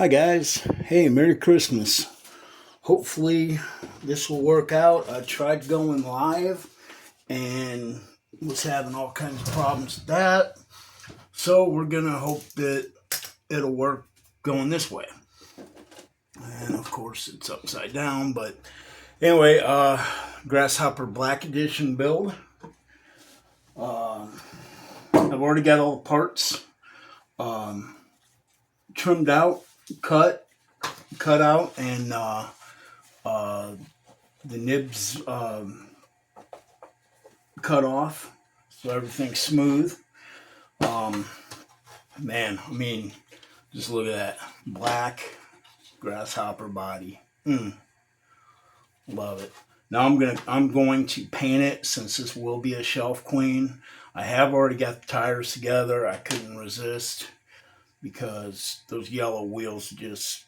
Hi guys. Hey, Merry Christmas. Hopefully this will work out. I tried going live and was having all kinds of problems with that. So we're gonna hope that it'll work going this way. And of course it's upside down, but anyway, Grasshopper Black Edition build. I've already got all the parts trimmed out, cut out, and uh, the nibs cut off, so everything's smooth. Um, Man, I mean, just look at that black grasshopper body. Love it. Now I'm going to paint it since this will be a shelf queen. I have already got the tires together. I couldn't resist because those yellow wheels just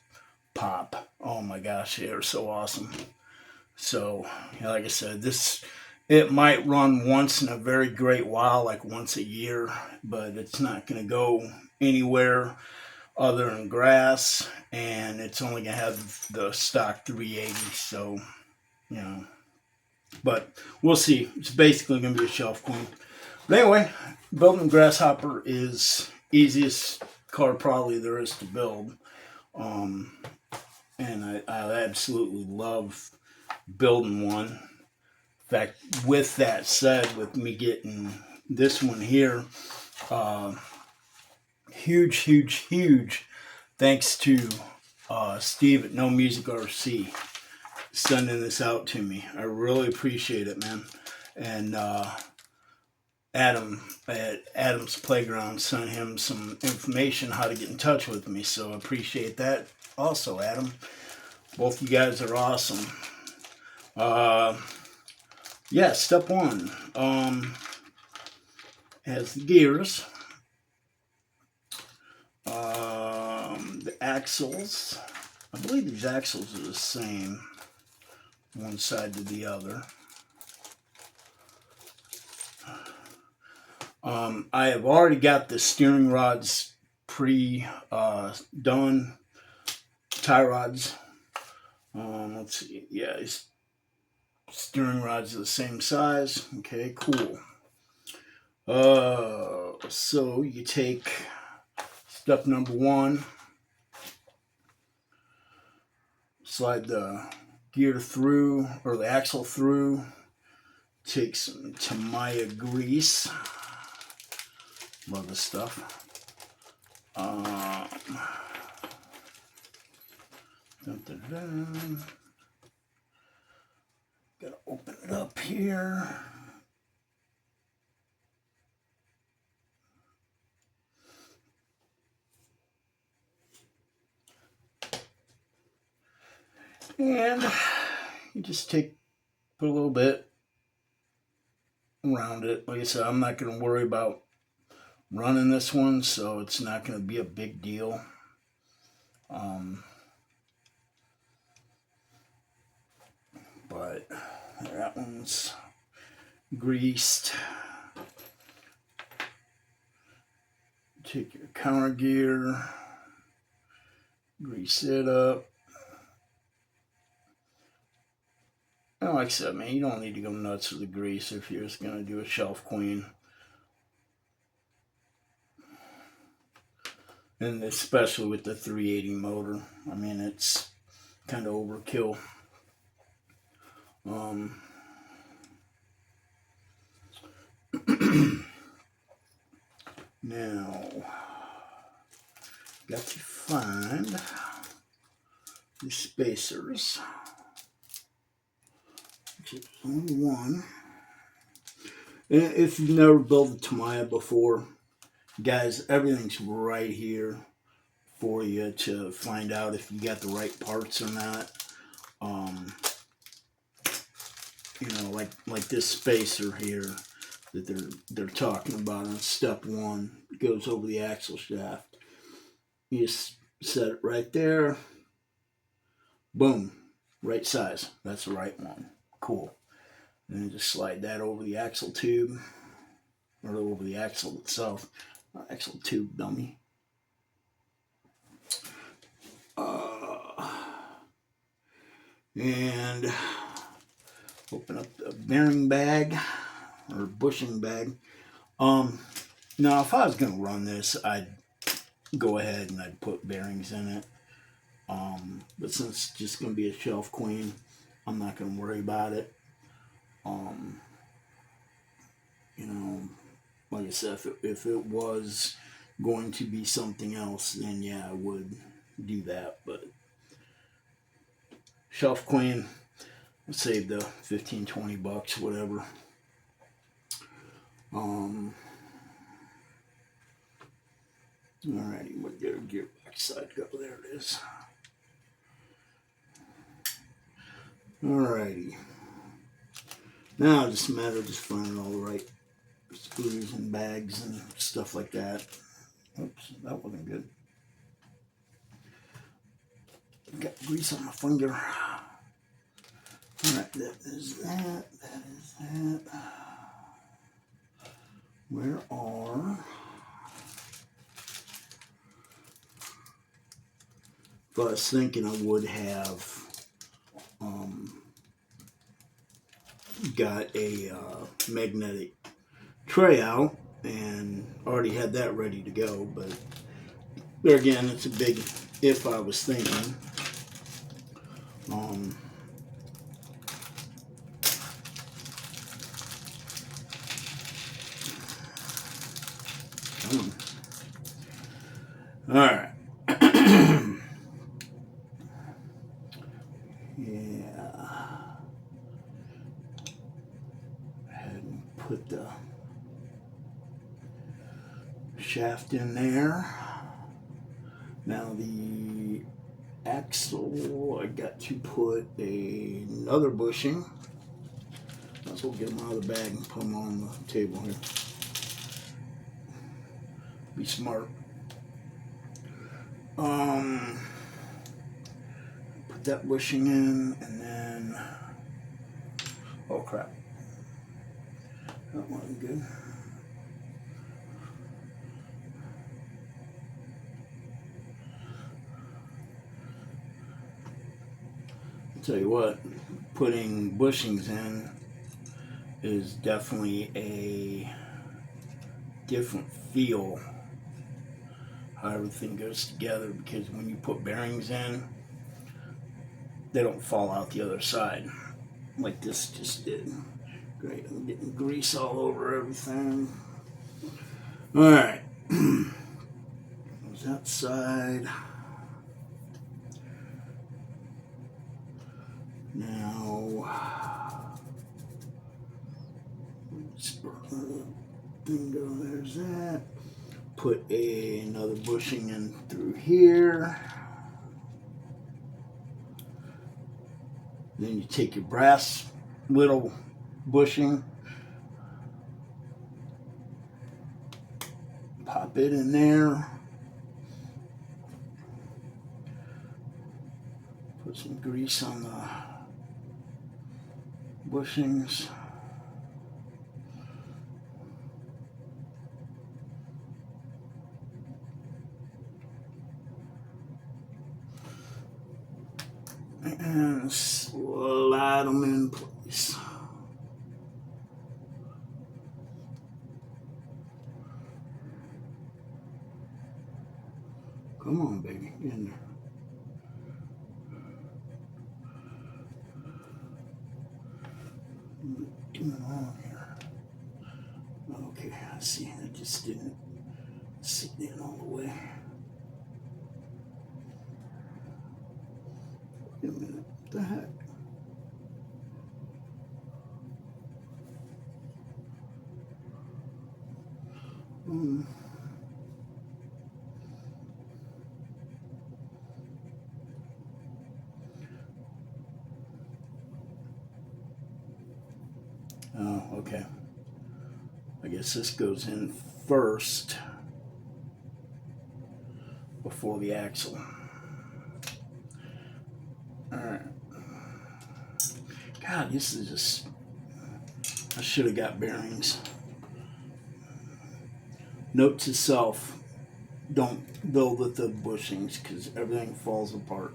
pop. Oh my gosh, they are so awesome. So, like I said, it might run once in a very great while, like once a year, but it's not going to go anywhere other than grass, and it's only going to have the stock 380. So, you know, but we'll see. It's basically going to be a shelf queen. But anyway, building Grasshopper is easiest car probably there is to build. And I absolutely love building one. In fact, with that said, with me getting this one here, huge thanks to Steve at No Music RC sending this out to me. I really appreciate it, man. And Adam at Adam's Playground sent him some information how to get in touch with me, so I appreciate that also, Adam. Both you guys are awesome. Yeah, step one has the gears, the axles. I believe these axles are the same, one side to the other. I have already got the steering rods done. Tie rods. Let's see. Yeah, steering rods are the same size. Okay, cool. So you take step number one, slide the gear through, or the axle through, take some Tamiya grease. Love this stuff. Gotta open it up here. And you just put a little bit around it. Like I said, I'm not going to worry about running this one, so it's not going to be a big deal. But that one's greased. Take your counter gear, grease it up. And like I said, man, you don't need to go nuts with the grease if you're just going to do a shelf queen. And especially with the 380 motor. I mean, it's kind of overkill. Now, got to find the spacers. There's only one. And if you've never built a Tamiya before, guys, everything's right here for you to find out if you got the right parts or not. You know, like this spacer here that they're talking about on step one. It goes over the axle shaft. You just set it right there. Boom. Right size. That's the right one. Cool. And then just slide that over the axle tube. Or over the axle itself. Axle tube dummy. And open up the bearing bag or bushing bag. Now if I was going to run this, I'd go ahead and I'd put bearings in it. But since it's just going to be a shelf queen, I'm not going to worry about it. You know, like I said, if it was going to be something else, then yeah, I would do that. But shelf queen, I'll save the 15, 20 bucks, whatever. Alrighty, what did our gearbox side go? There it is. Alrighty. Now it's just a matter of just finding all the right screws and bags and stuff like that. Oops, that wasn't good. Got grease on my finger. Alright, that is that. That is that. Where are... If I was thinking I would have got a magnetic tray out and already had that ready to go, but there again, it's a big if I was thinking. All right. Yeah. Go ahead and put the shaft in there. Now the axle, I got to put another bushing. Might as well get them out of the bag and put them on the table here. Be smart. Put that bushing in, and then, oh crap, that wasn't good. I'll tell you what, putting bushings in is definitely a different feel how everything goes together, because when you put bearings in, they don't fall out the other side like this just did. Great, I'm getting grease all over everything. Alright, there's that side. Now, bingo, there's that. Put another bushing in through here. Then you take your brass little bushing, pop it in there, put some grease on the bushings. And slide them in place. Come on, baby, get in there. What's going on here? Okay, I see. I just didn't sit in all the way. Wait a minute. What the heck? Oh, okay. I guess this goes in first before the axle. Alright. God, this is just... I should have got bearings. Note to self, don't build with the bushings because everything falls apart.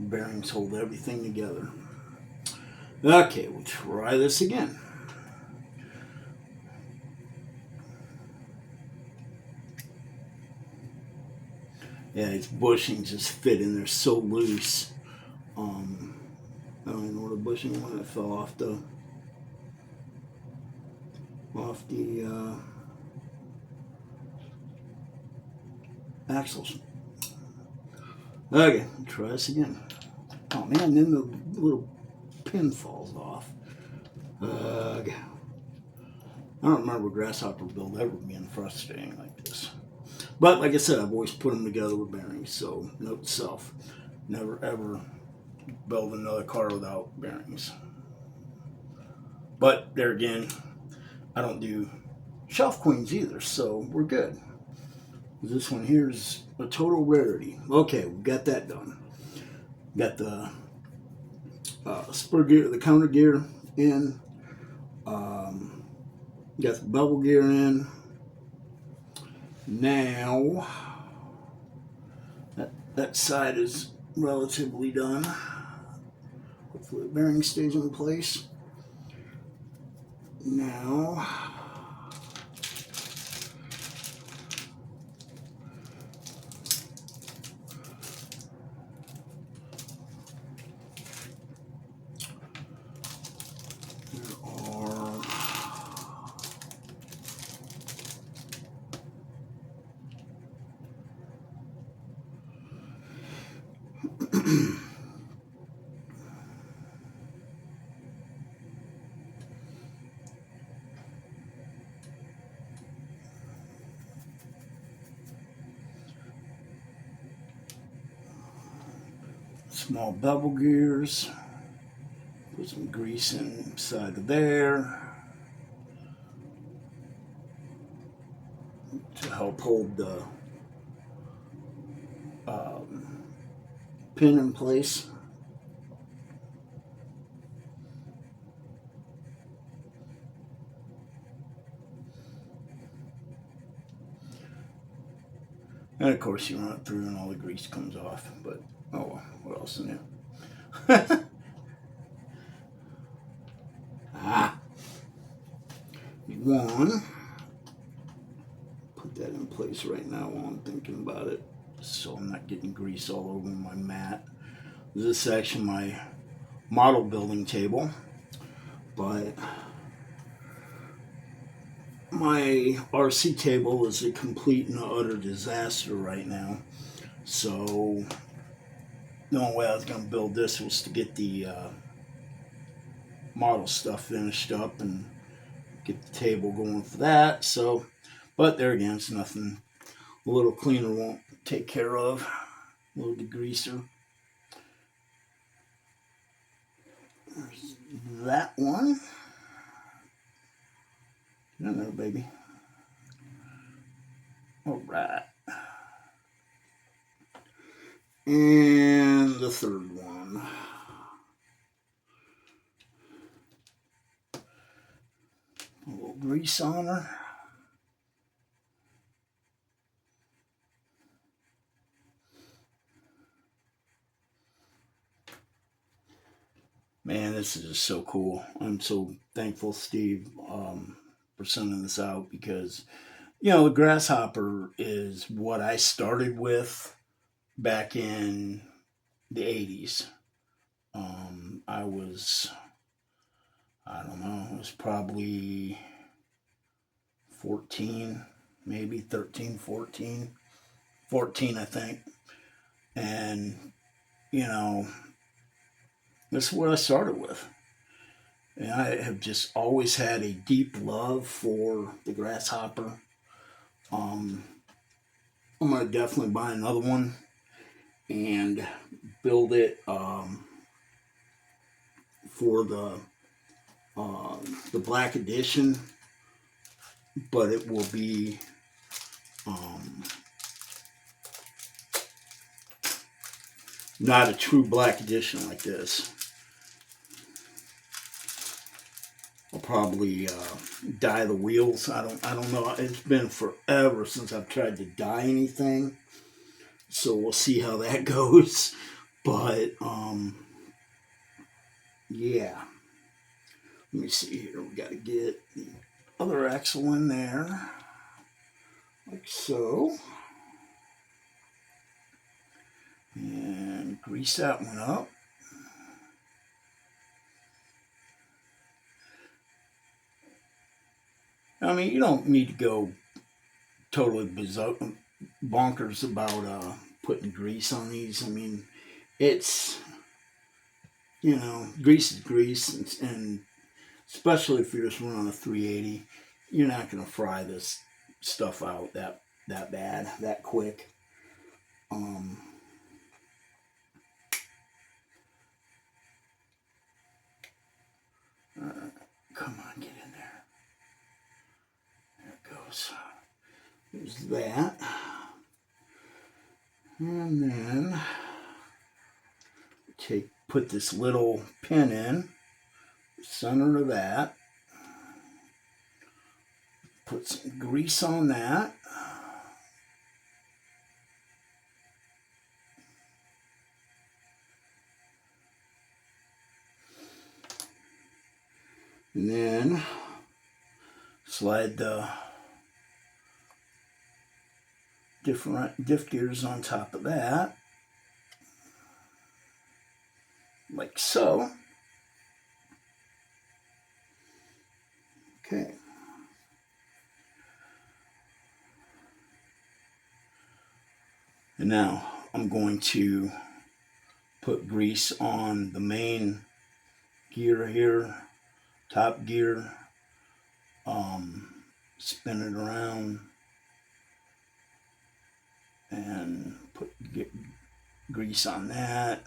Bearings hold everything together. Okay, we'll try this again. Yeah, these bushings just fit in there so loose. I don't even know where the bushing went. It fell off the axles. Okay, try this again. Oh man, then the little pin falls off. Okay. I don't remember Grasshopper build ever being frustrating like this. But like I said, I've always put them together with bearings, so note to self. Never ever build another car without bearings. But there again, I don't do shelf queens either, so we're good. This one here is a total rarity. Okay, we got that done. Got the spur gear, the counter gear in. Got the bevel gear in. Now, that side is relatively done. Hopefully the bearing stays in place. Now, small bevel gears. Put some grease inside of there to help hold the pin in place. And of course you run it through and all the grease comes off, but oh well, what else in there? One, put that in place right now while I'm thinking about it, so I'm not getting grease all over my mat. This is actually my model building table, but my RC table is a complete and utter disaster right now. So the only way I was going to build this was to get the model stuff finished up and get the table going for that. So, but there again, it's nothing a little cleaner won't take care of. A little degreaser. There's that one. Get in there, baby. All right. And the third one. A little grease on her. Man, this is just so cool. I'm so thankful, Steve, for sending this out because, you know, the Grasshopper is what I started with back in the 80s. I don't know, it was probably 14, maybe 13, 14. 14, I think. And, you know, this is what I started with. And I have just always had a deep love for the Grasshopper. I'm going to definitely buy another one and build it for the Black Edition, but it will be not a true Black Edition like this. I'll probably dye the wheels. I don't know. It's been forever since I've tried to dye anything, so we'll see how that goes. But yeah. Let me see here. We got to get the other axle in there, like so. And grease that one up. I mean, you don't need to go totally bonkers about putting grease on these. I mean, it's, grease is grease, and especially if you're just running a 380, you're not going to fry this stuff out that bad, that quick. Come on, get in there. There it goes. There's that. And then put this little pin in the center of that. Put some grease on that. And then slide the different diff gears on top of that, like so. Okay. And now I'm going to put grease on the main gear here, top gear, spin it around, and get grease on that.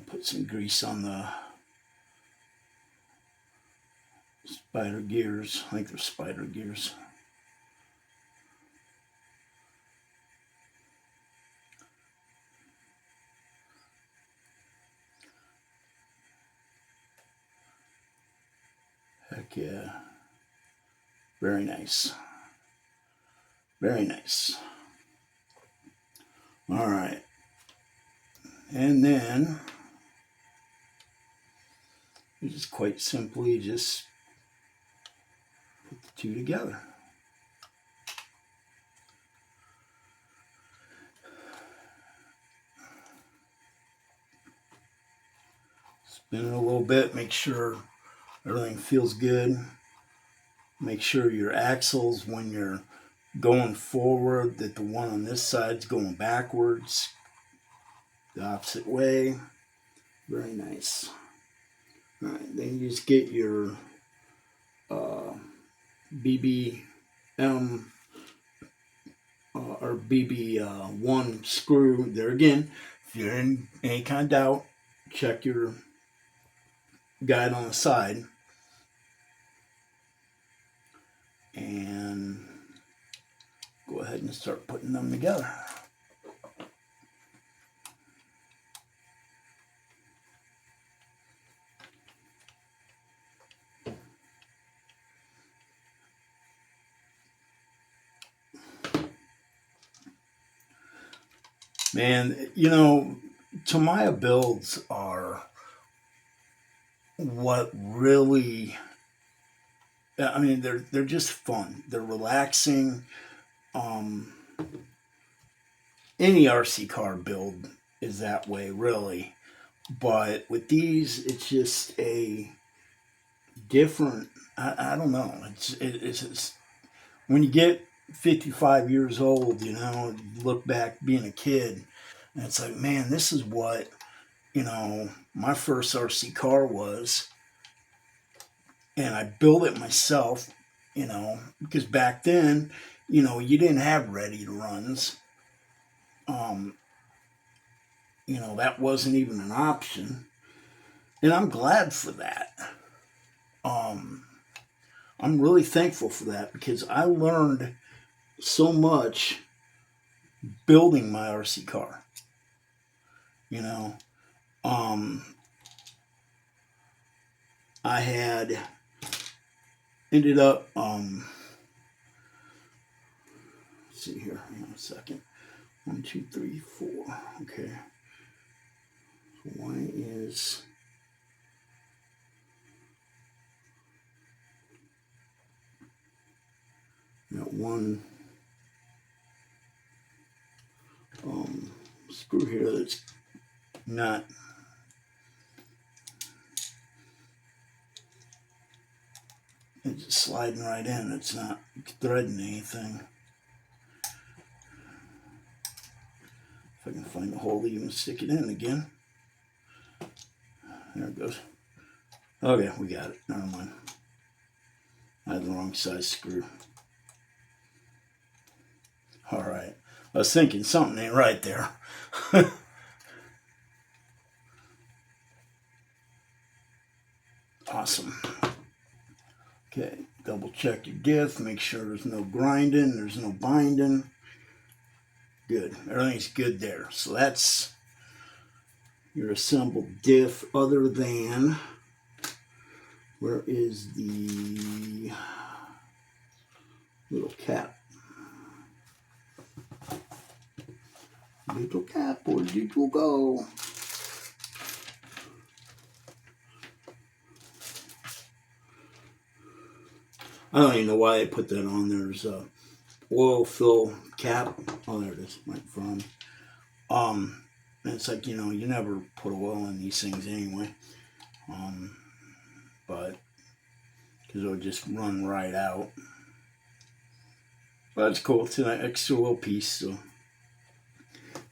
Put some grease on the spider gears. I think they're spider gears. Heck yeah. Very nice. Very nice. All right. And then you just quite simply just put the two together. Spin it a little bit, make sure everything feels good. Make sure your axles, when you're going forward, that the one on this side's going backwards, the opposite way. Very nice. All right, then you just get your BBM or BB1 screw. There again, if you're in any kind of doubt, check your guide on the side. And go ahead and start putting them together. Man, Tamiya builds are what really, I mean, they're just fun. They're relaxing. Any RC car build is that way, really. But with these, it's just a different, I don't know. It's just, when you get 55 years old, you look back being a kid, and it's like, man, this is what, my first RC car was. And I built it myself, because back then, you didn't have ready to runs. That wasn't even an option. And I'm glad for that. I'm really thankful for that, because I learned so much building my RC car. I had ended up, let's see here, hang on a second. 1, 2, 3, 4. Okay. So why is that one screw here that's not it's just sliding right in, it's not threading anything. If I can find a hole to even stick it in again. There it goes. Okay, we got it. Never mind. I had the wrong size screw. Alright. I was thinking something ain't right there. Awesome. Okay, double check your diff, make sure there's no grinding, there's no binding. Good, everything's good there. So that's your assembled diff, other than, where is the little cap? Little cap, where did it go? I don't even know why they put that on. There's a oil fill cap. Oh, there it is, right in front of me. And it's like, you know, you never put oil in these things anyway. But because it'll just run right out. But it's cool. It's an extra little piece. So,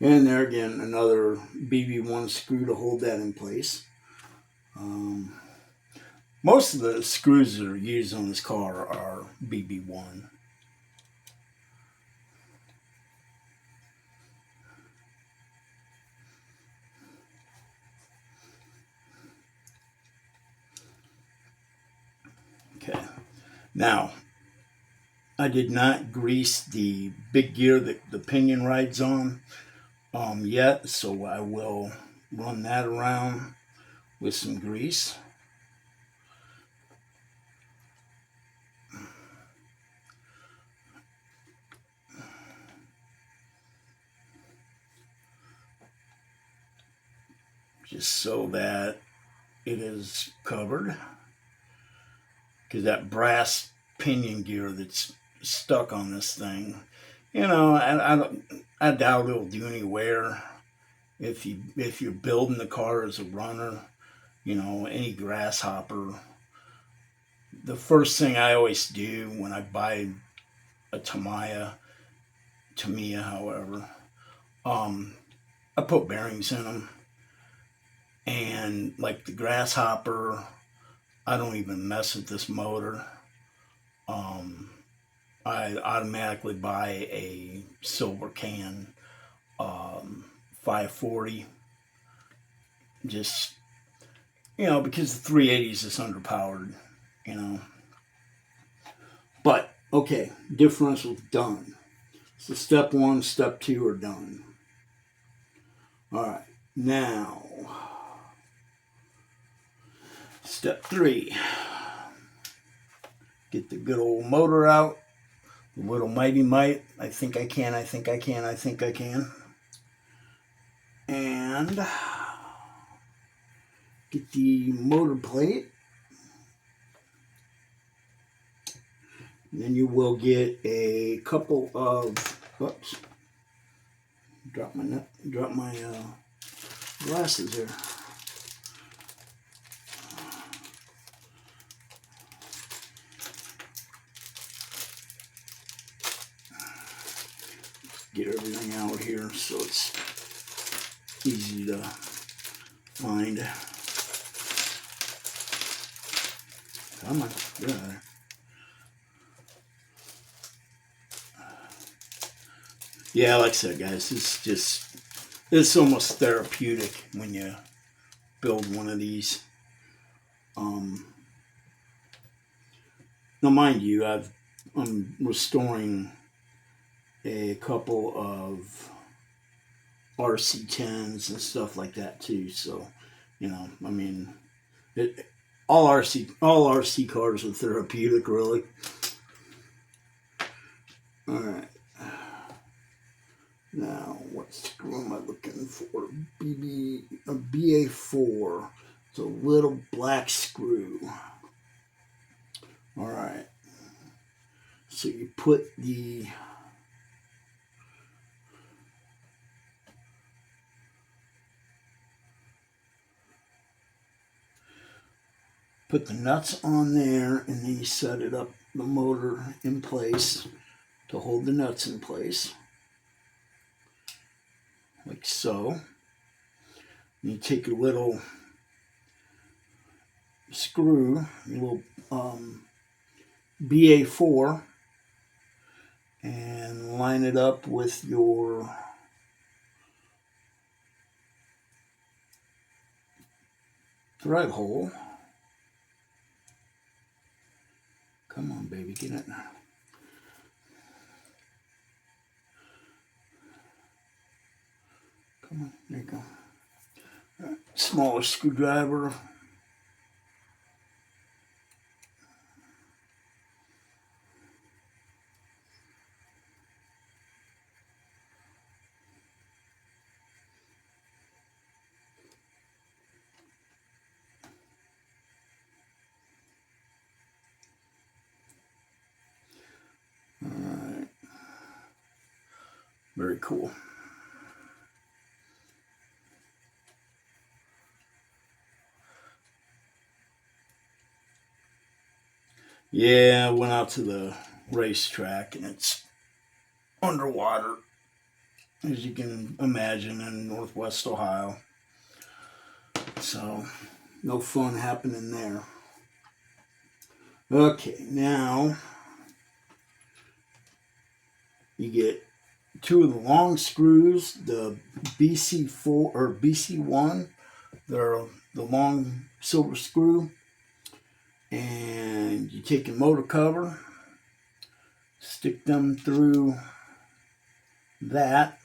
and there again, another BB1 screw to hold that in place. Most of the screws that are used on this car are BB1. Okay. Now, I did not grease the big gear that the pinion rides on yet, so I will run that around with some grease. Just so that it is covered, because that brass pinion gear that's stuck on this thing, you know, I doubt it'll do any wear. If you're building the car as a runner, you know, any Grasshopper, the first thing I always do when I buy a Tamiya, however, I put bearings in them. And like the Grasshopper, I don't even mess with this motor. I automatically buy a silver can 540. Just, you know, because the 380s is underpowered, you know. But, okay, differential's done. So step 1, step 2 are done. Alright, now, step 3. Get the good old motor out. The little mighty might. I think I can. And get the motor plate. And then you will get a couple of, oops, drop my glasses there. Get everything out here so it's easy to find. Come on, get out of there. Yeah, like I said, guys, it's almost therapeutic when you build one of these. Now, mind you, I'm restoring a couple of RC10s and stuff like that too. So, you know, I mean, all RC cars are therapeutic, really. All right. Now, what screw am I looking for? BA4. It's a little black screw. All right. So you put the nuts on there, and then you set it up, the motor in place to hold the nuts in place, like so. And you take a little screw, a little BA4, and line it up with your thread hole. Come on, baby, get it. Come on, there you go. Right. Smaller screwdriver. All right. Very cool. Yeah, I went out to the racetrack and it's underwater, as you can imagine, in Northwest Ohio. So, no fun happening there. Okay, now you get two of the long screws, the BC4 or BC1. They're the long silver screw. And you take your motor cover, stick them through that.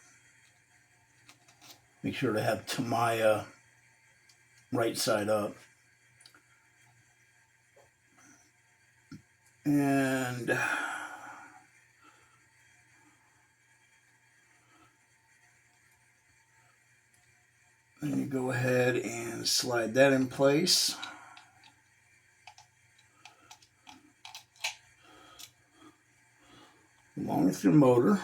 Make sure to have Tamiya right side up. And then you go ahead and slide that in place. Along with your motor.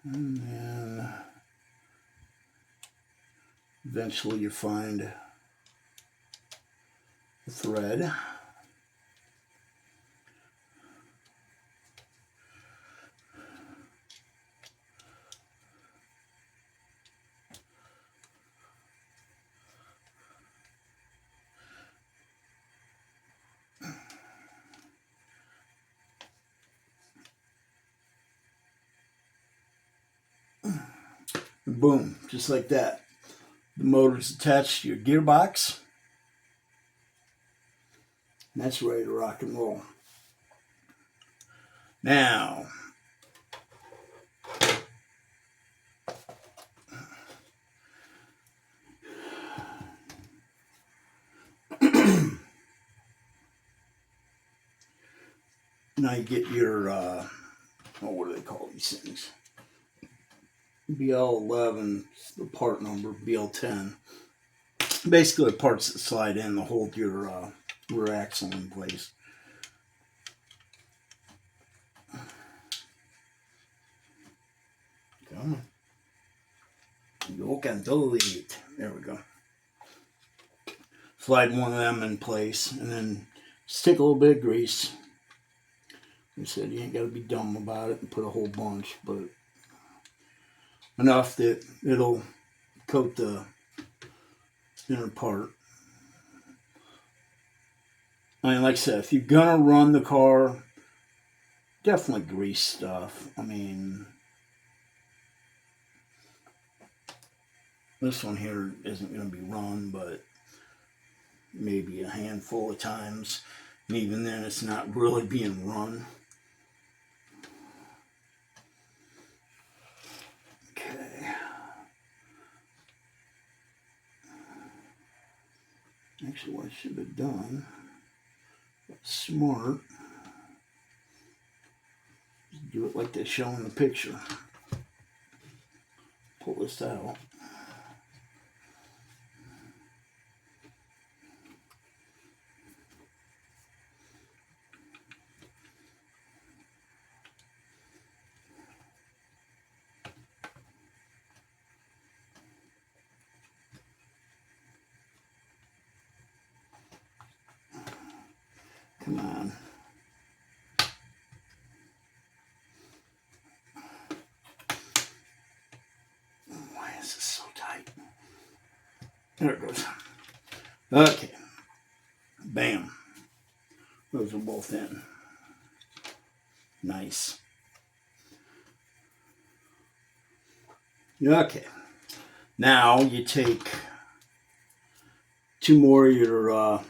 And then eventually you find the thread. Boom, just like that. The motor's attached to your gearbox. And that's ready to rock and roll. Now, now you get your, what do they call these things? BL11, the part number, BL10. Basically, the parts that slide in to hold your rear axle in place. Come on. You can do it. There we go. Slide one of them in place and then stick a little bit of grease. Like I said, you ain't got to be dumb about it and put a whole bunch, but enough that it'll coat the inner part. I mean, like I said, if you're gonna run the car, definitely grease stuff. I mean, this one here isn't gonna be run, but maybe a handful of times. And even then, it's not really being run. Okay. Actually, what I should have done, smart, do it like they show in the picture. Pull this out. Come on. Why is this so tight? There it goes. Okay. Bam. Those are both in. Nice. Okay. Now you take two more of your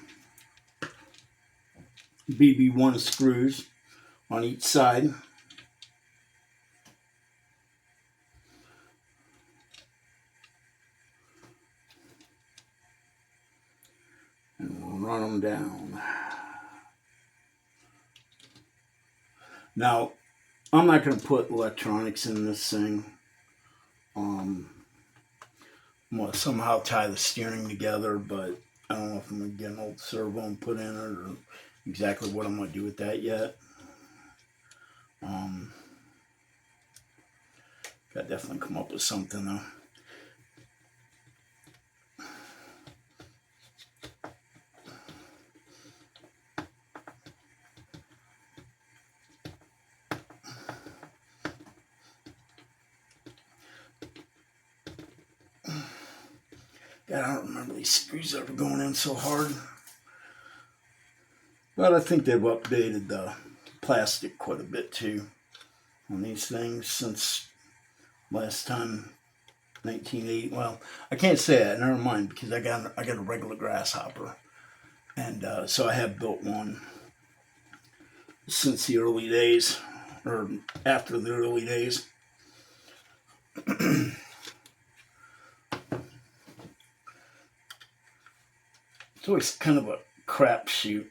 BB1 screws on each side. And run them down. Now, I'm not going to put electronics in this thing. I'm going to somehow tie the steering together, but I don't know if I'm going to get an old servo and put in it or exactly what I'm going to do with that yet. Got to definitely come up with something though. God, I don't remember these screws ever going in so hard. But I think they've updated the plastic quite a bit too on these things since last time, 1980. Well, I can't say that. Never mind, because I got a regular Grasshopper, and so I have built one since the early days, or after the early days. It's always kind of a crapshoot.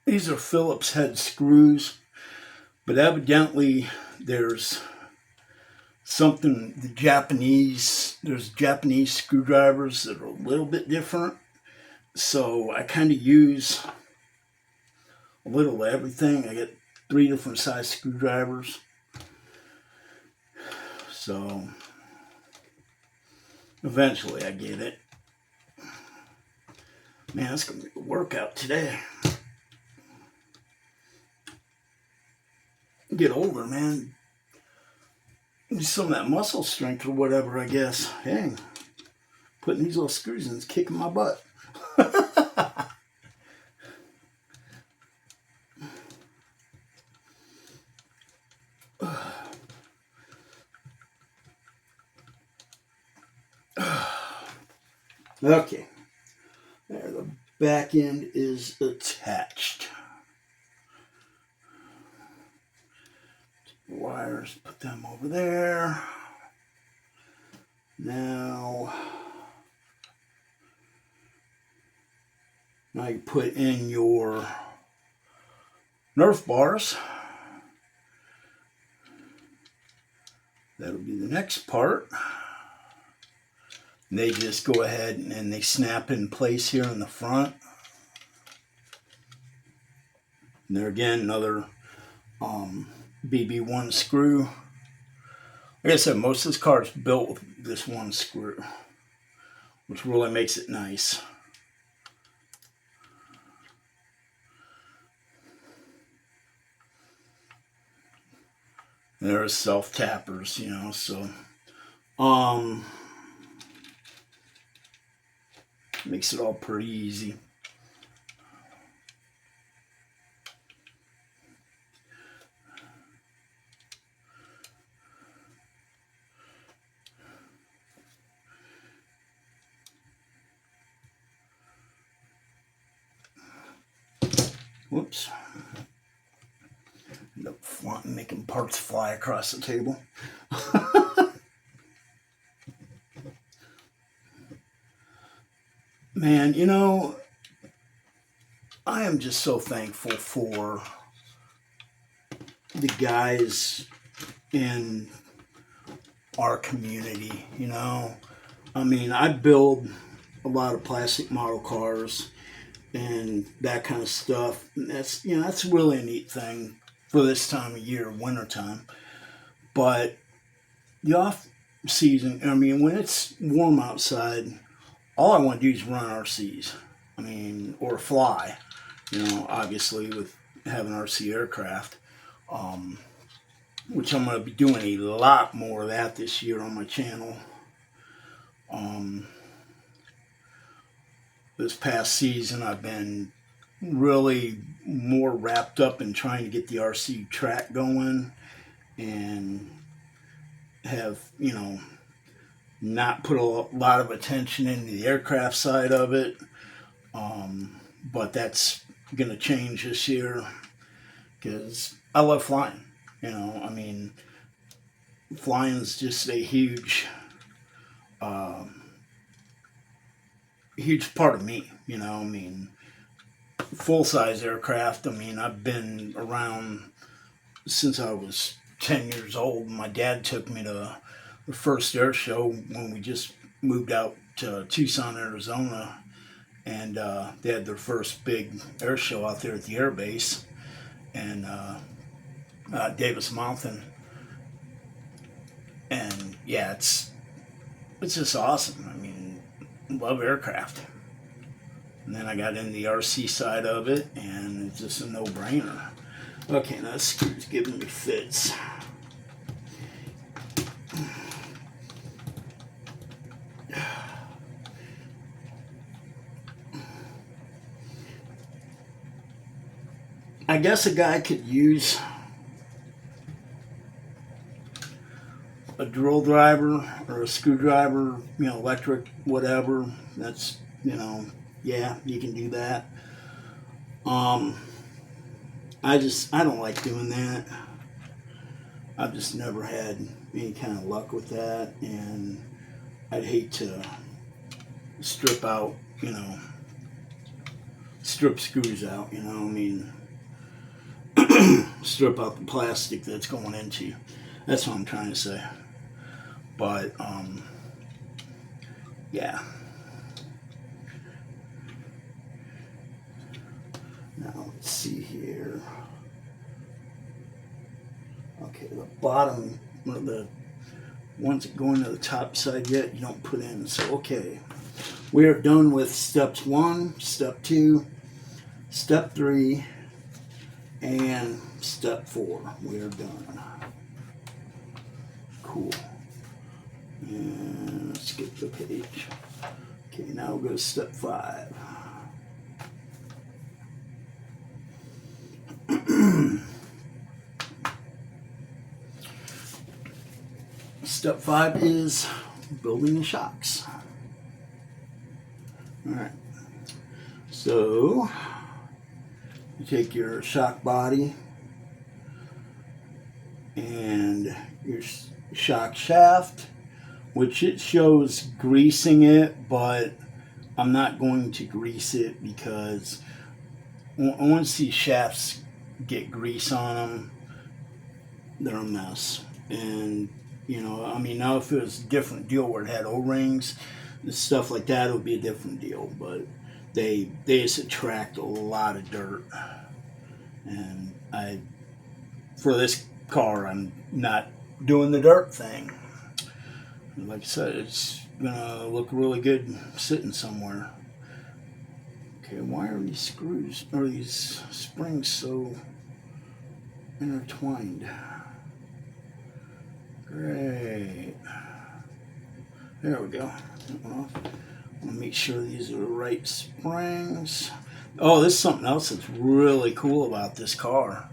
These are Phillips head screws, but evidently there's something, there's Japanese screwdrivers that are a little bit different. So I kind of use a little of everything. I get 3 different size screwdrivers. So eventually I get it. Man, it's going to be a workout today. Get older, man. Some of that muscle strength or whatever, I guess. Dang. Putting these little screws in is kicking my butt. Okay. There, the back end is attached. Wires, put them over there. Now you put in your Nerf bars. That'll be the next part. And they just go ahead and they snap in place here in the front. And there again, another BB1 screw. Like I said, most of this car is built with this one screw, which really makes it nice. And there's self-tappers, you know, so makes it all pretty easy. Whoops. End up making parts fly across the table. Man, you know, I am just so thankful for the guys in our community, you know. I mean, I build a lot of plastic model cars and that kind of stuff. And that's, you know, that's really a neat thing for this time of year, wintertime. But the off season, I mean, when it's warm outside, all I want to do is run RCs. I mean, or fly, you know, obviously with having RC aircraft, which I'm going to be doing a lot more of that this year on my channel. This past season, I've been really more wrapped up in trying to get the RC track going and have, you know, not put a lot of attention into the aircraft side of it. But that's going to change this year because I love flying. You know, I mean, flying is just a huge huge part of me, you know. I mean, full-size aircraft, I mean, I've been around since I was 10 years old. My dad took me to the first air show when we just moved out to Tucson, Arizona, and they had their first big air show out there at the air base, and Davis Mountain. And yeah, it's just awesome. I mean, love aircraft. And then I got in the RC side of it, and it's just a no-brainer. Okay, now this screw's giving me fits. I guess a guy could use a drill driver or a screwdriver, you know, electric, whatever. That's, you know, yeah, you can do that. I don't like doing that. I've just never had any kind of luck with that, and I'd hate to strip out, you know, strip screws out, you know, I mean, strip out the plastic that's going into. That's what I'm trying to say. But, yeah. Now, let's see here. Okay, the bottom, the ones that go into the top side yet, you don't put in. So, okay. We are done with steps 1, step 2, step 3, and step 4. We are done. Cool. And let's skip the page. Okay, now we'll go to step 5. Step 5 is building the shocks. Alright, so you take your shock body and your shock shaft, which it shows greasing it, but I'm not going to grease it because once these shafts get grease on them, they're a mess. And, you know, I mean, now if it was a different deal where it had O-rings and stuff like that, it would be a different deal. But they just attract a lot of dirt. And for this car, I'm not doing the dirt thing. Like I said, it's gonna look really good sitting somewhere. Okay, why are these screws or these springs so intertwined? Great. There we go. Well, I'll make sure these are the right springs. Oh, this is something else that's really cool about this car.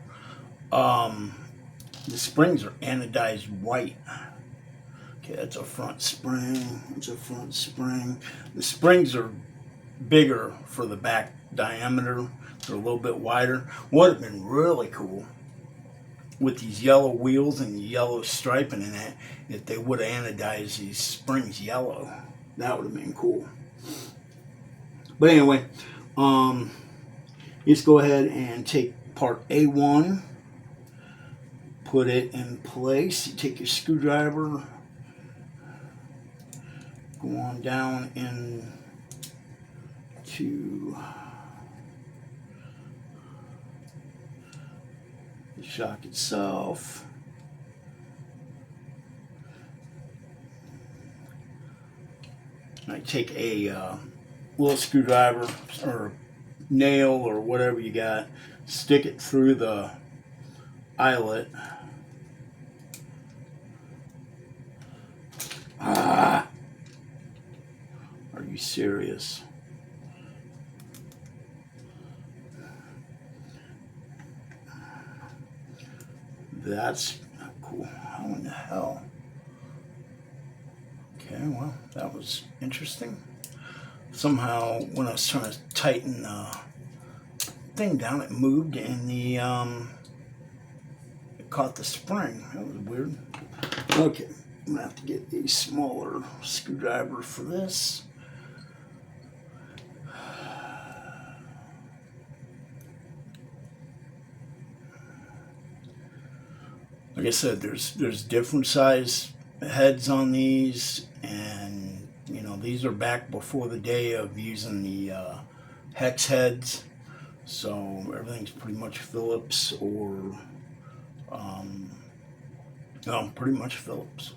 The springs are anodized white. Okay, that's a front spring. That's a front spring. The springs are bigger for the back diameter. They're a little bit wider. Would have been really cool with these yellow wheels and the yellow striping in it, if they would have anodized these springs yellow, that would have been cool. But anyway, just go ahead and take part A1, put it in place. You take your screwdriver, go on down into the shock itself. I take a little screwdriver or nail or whatever you got, stick it through the eyelet. Are you serious? That's not cool. How in the hell? Okay, well, that was interesting. Somehow, when I was trying to tighten the thing down, it moved and it caught the spring. That was weird. Okay, I'm gonna have to get a smaller screwdriver for this. Like I said, there's different size heads on these, and you know, these are back before the day of using the hex heads, so everything's pretty much Phillips or no, pretty much Phillips.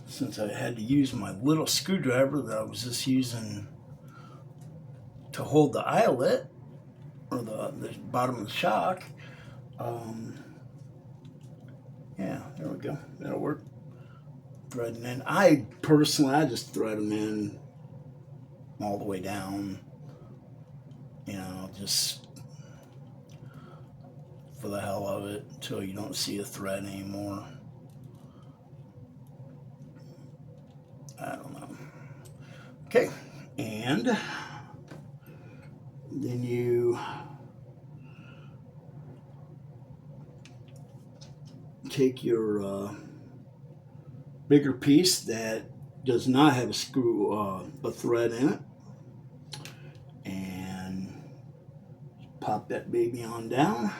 Since I had to use my little screwdriver that I was just using to hold the eyelet or the bottom of the shock, yeah, there we go. That'll work. Threading in. I just thread them in all the way down. You know, just for the hell of it, until you don't see a thread anymore. I don't know. Okay, and then you take your bigger piece that does not have a screw, a thread in it, and pop that baby on down.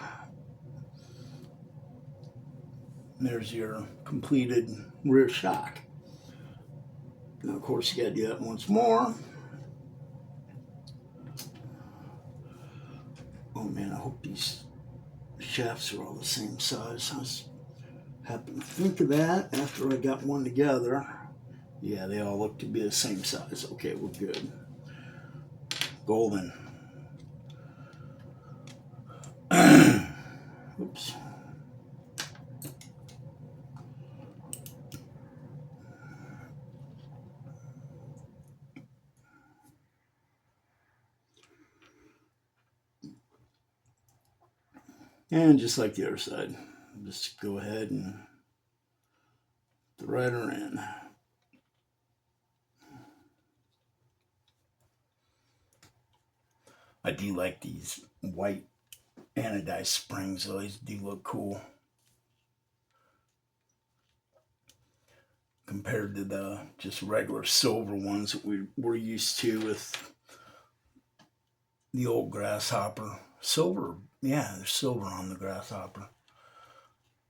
There's your completed rear shock. Now, of course, you got to do that once more. Oh man, I hope these shafts are all the same size. I was happened to think of that after I got one together. Yeah, they all look to be the same size. Okay, we're good. Golden. Oops. And just like the other side, just go ahead and thread her in. I do like these white anodized springs. Those do look cool compared to the just regular silver ones that we're used to with the old Grasshopper. Silver, yeah, there's silver on the Grasshopper.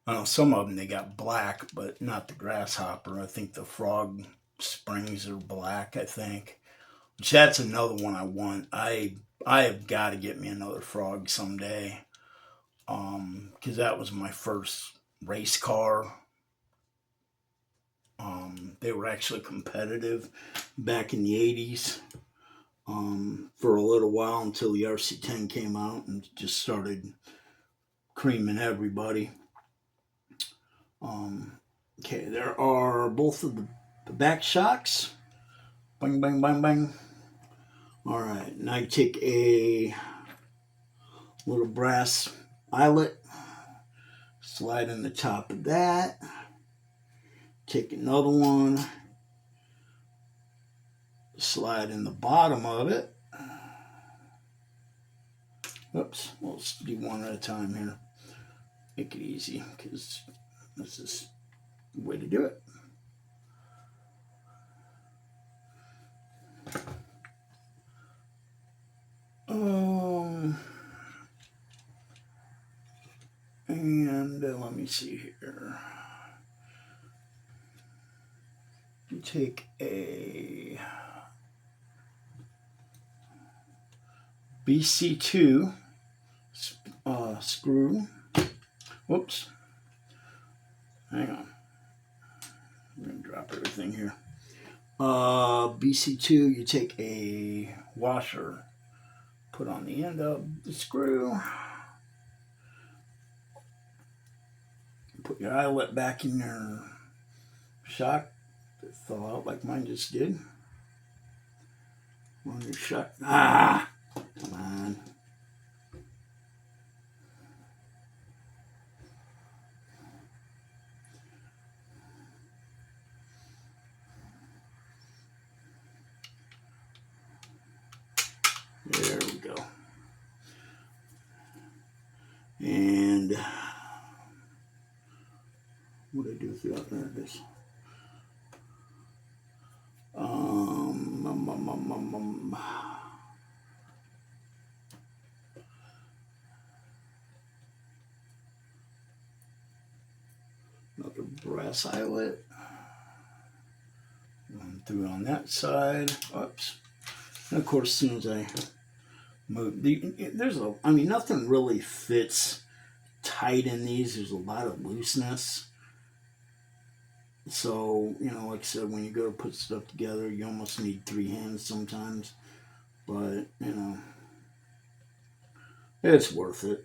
I know some of them they got black, but not the Grasshopper. I think the Frog springs are black, I think. Which that's another one I want. I have got to get me another Frog someday. Because that was my first race car. They were actually competitive back in the 80s. For a little while until the RC10 came out and just started creaming everybody. Okay, there are both of the back shocks. Bang, bang, bang, bang. All right, now you take a little brass eyelet, slide in the top of that, take another one, slide in the bottom of it, Oops, we'll just do one at a time here. Make it easy, because this is the way to do it. And let me see here. You take a BC2 screw. Whoops. Hang on. I'm going to drop everything here. BC2, you take a washer, put on the end of the screw, put your eyelet back in your shock that fell out like mine just did. On your shock. Ah! Come on. There we go. And what did I do with the other? There it is. Another brass eyelet. Run through on that side. Oops. And of course, as soon as I move, nothing really fits tight in these. There's a lot of looseness. So, like I said, when you go to put stuff together, you almost need 3 hands sometimes. But, it's worth it.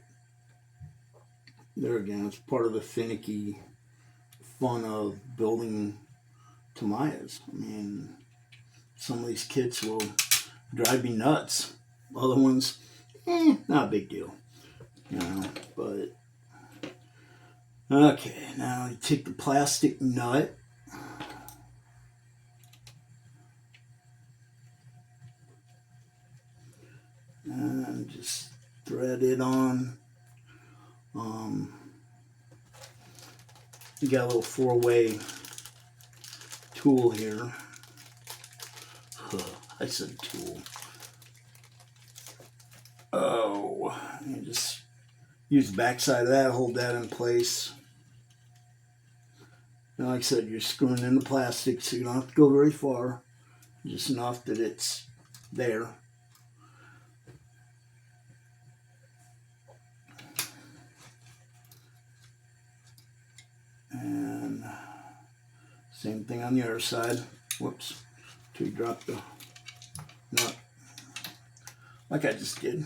There again, it's part of the finicky fun of building Tamiyas. I mean, some of these kits will drive me nuts. Other ones, not a big deal. But okay, now you take the plastic nut. And just thread it on. You got a little 4-way tool here. I said tool. Oh, you just use the back side of that, hold that in place. And like I said, you're screwing in the plastic, so you don't have to go very far. Just enough that it's there. And same thing on the other side. Whoops. Till you drop the nut. Like I just did.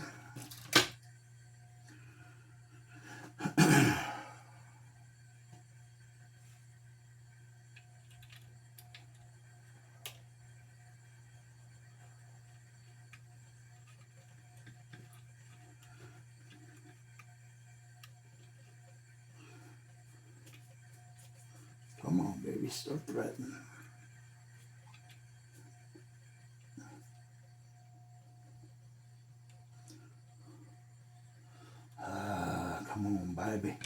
Come on, baby, start threading. Come on, baby.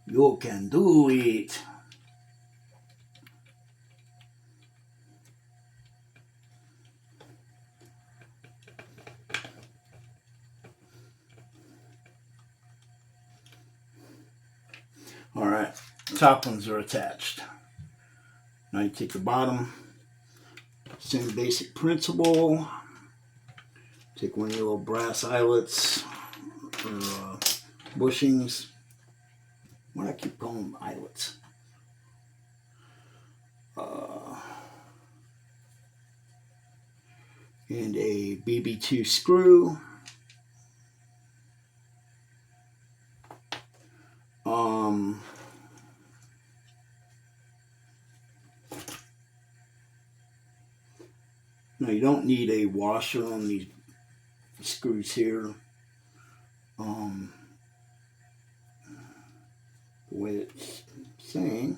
You can do it. All right, top ones are attached. Now you take the bottom, same basic principle. Take one of your little brass eyelets or bushings. Why do I keep calling them eyelets? And a BB2 screw. Now you don't need a washer on these screws here. The way it's saying.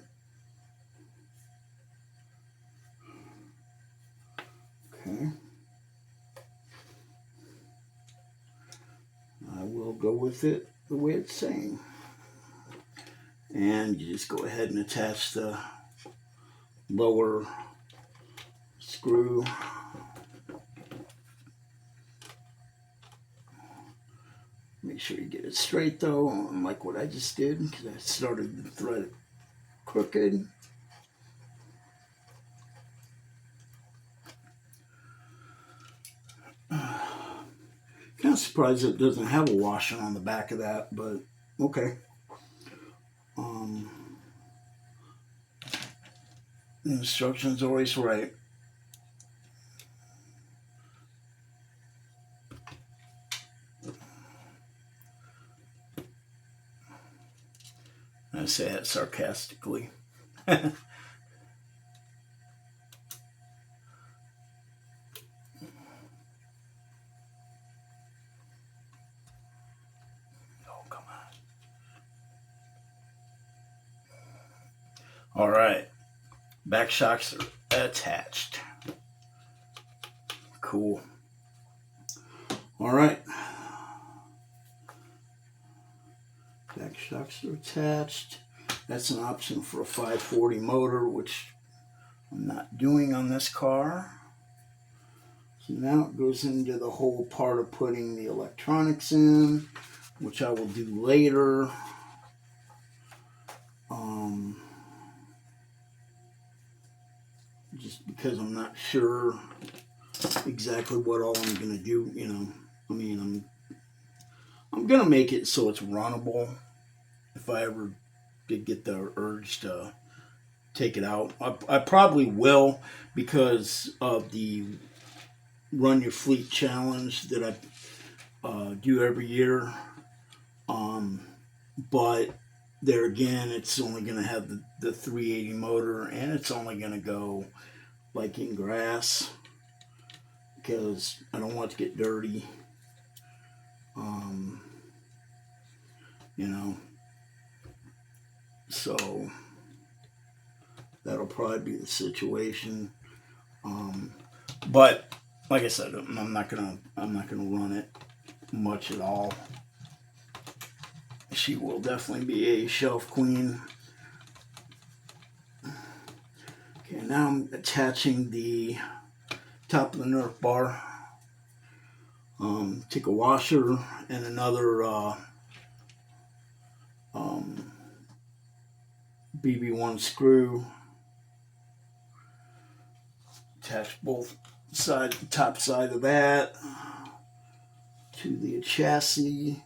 Okay. go with it the way it's saying. And you just go ahead and attach the lower screw. Make sure you get it straight though, unlike what I just did, because I started the thread crooked. Kind of surprised it doesn't have a washer on the back of that, but okay. The instructions always right. I say that sarcastically. Oh, come on. All right. Back shocks are attached. Cool. All right. Back shocks are attached. That's an option for a 540 motor, which I'm not doing on this car. So now it goes into the whole part of putting the electronics in, which I will do later. Just because I'm not sure exactly what all I'm going to do, you know. I mean, I'm going to make it so it's runnable if I ever did get the urge to take it out. I probably will, because of the Run Your Fleet challenge that I do every year. But there again, it's only going to have the 380 motor, and it's only going to go like in grass, because I don't want it to get dirty. You know, so that'll probably be the situation. But like I said, I'm not gonna run it much at all. She will definitely be a shelf queen. Okay, now I'm attaching the top of the Nerf bar. Take a washer and another BB1 screw. Attach both sides, the top side of that to the chassis.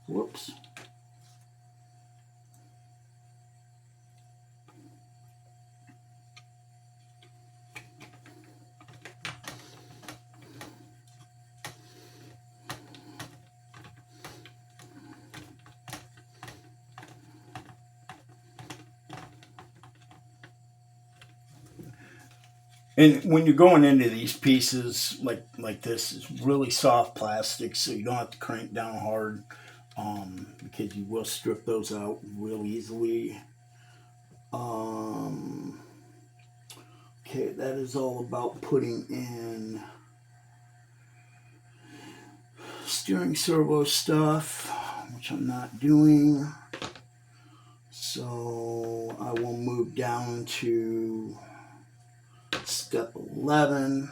Whoops. And when you're going into these pieces like this, it's really soft plastic, so you don't have to crank down hard, because you will strip those out real easily. Okay, that is all about putting in steering servo stuff, which I'm not doing. So I will move down to step 11,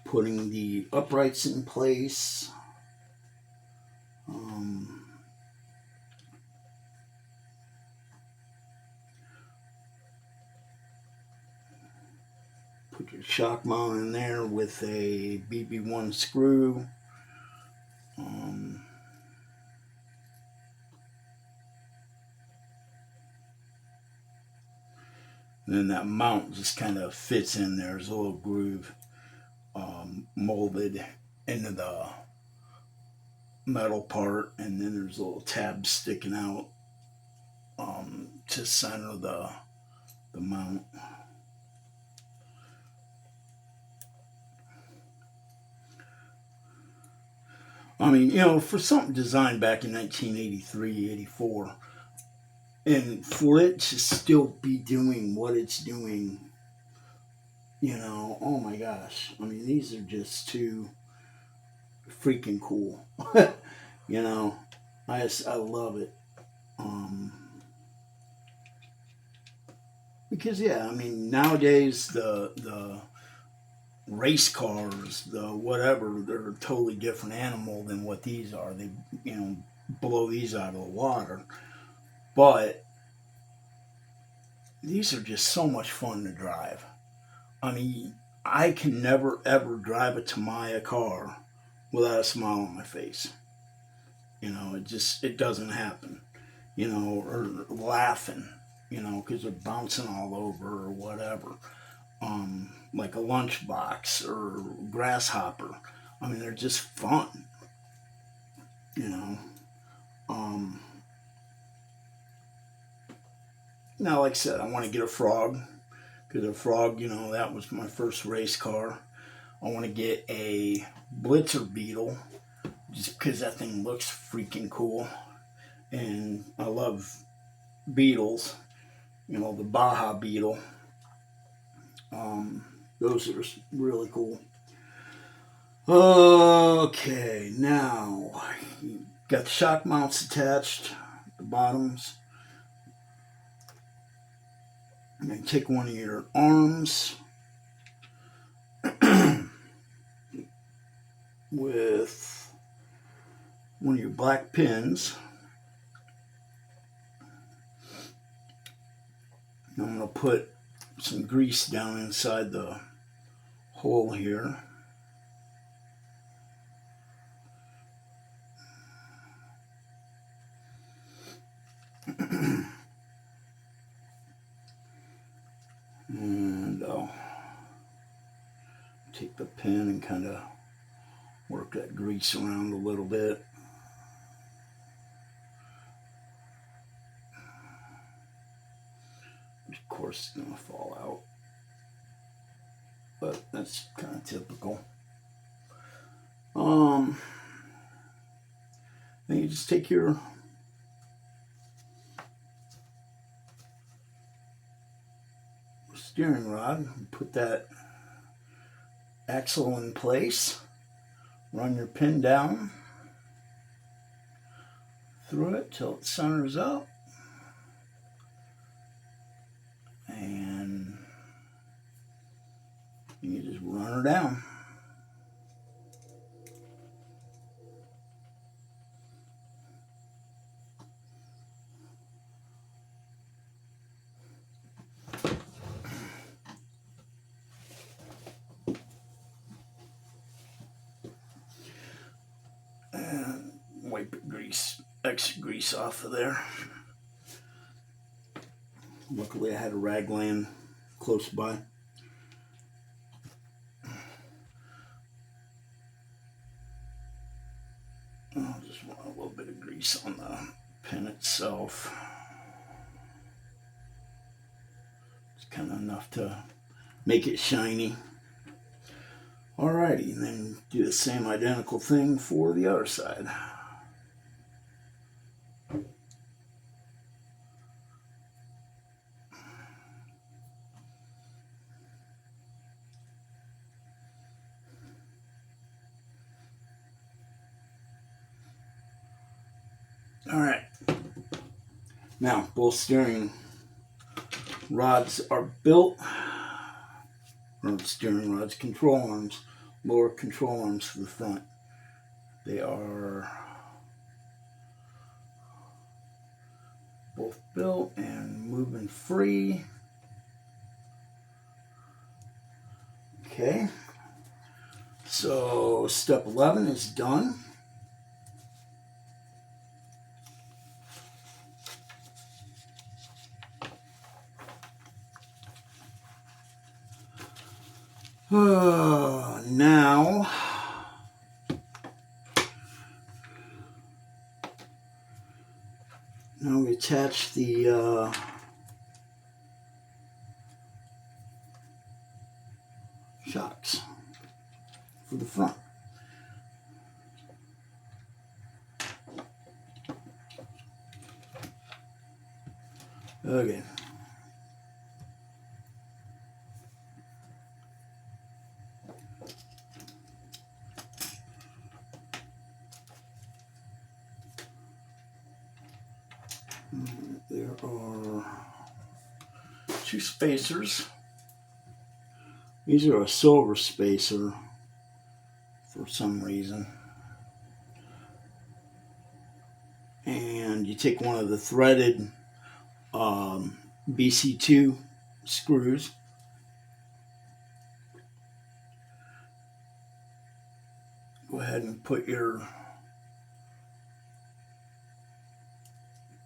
putting the uprights in place. Put your shock mount in there with a BB1 screw. And then that mount just kind of fits in there. There's a little groove molded into the metal part, and then there's a little tab sticking out to center the mount. I mean, you know, for something designed back in 1983, 84, and for it to still be doing what it's doing, you know, oh my gosh. I mean, these are just too freaking cool. You know, I love it. Because yeah, I mean nowadays the race cars, the whatever, they're a totally different animal than what these are. They blow these out of the water, but these are just so much fun to drive. I mean, I can never ever drive a Tamiya car without a smile on my face. It doesn't happen. Or laughing. Because they're bouncing all over or whatever. Like a lunchbox or grasshopper. I mean, they're just fun. You know. Um, Now, like I said, I want to get a frog because a frog, that was my first race car. I want to get a Blitzer Beetle just because that thing looks freaking cool. And I love beetles, the Baja Beetle. Um, those are really cool. Okay, now you got the shock mounts attached, the bottoms. I'm going to take one of your arms with one of your black pins. I'm going to put some grease down inside the hole here. And I'll take the pin and kind of work that grease around a little bit. Of course, it's going to fall out, but that's kind of typical. Then you just take your steering rod and put that axle in place, run your pin down through it till it centers up, and you just run her down. And wipe extra grease off of there. Luckily I had a rag laying close by. I'll just want a little bit of grease on the pin itself. It's kind of enough to make it shiny. Alrighty, and then do the same identical thing for the other side. Alright, now both steering rods are built, or steering rods, control arms, lower control arms for the front. They are both built and moving free. Okay, so step 11 is done. Now we attach the shocks for the front. Okay. there are 2 spacers. These are a silver spacer for some reason. And you take one of the threaded BC2 screws. Go ahead and put your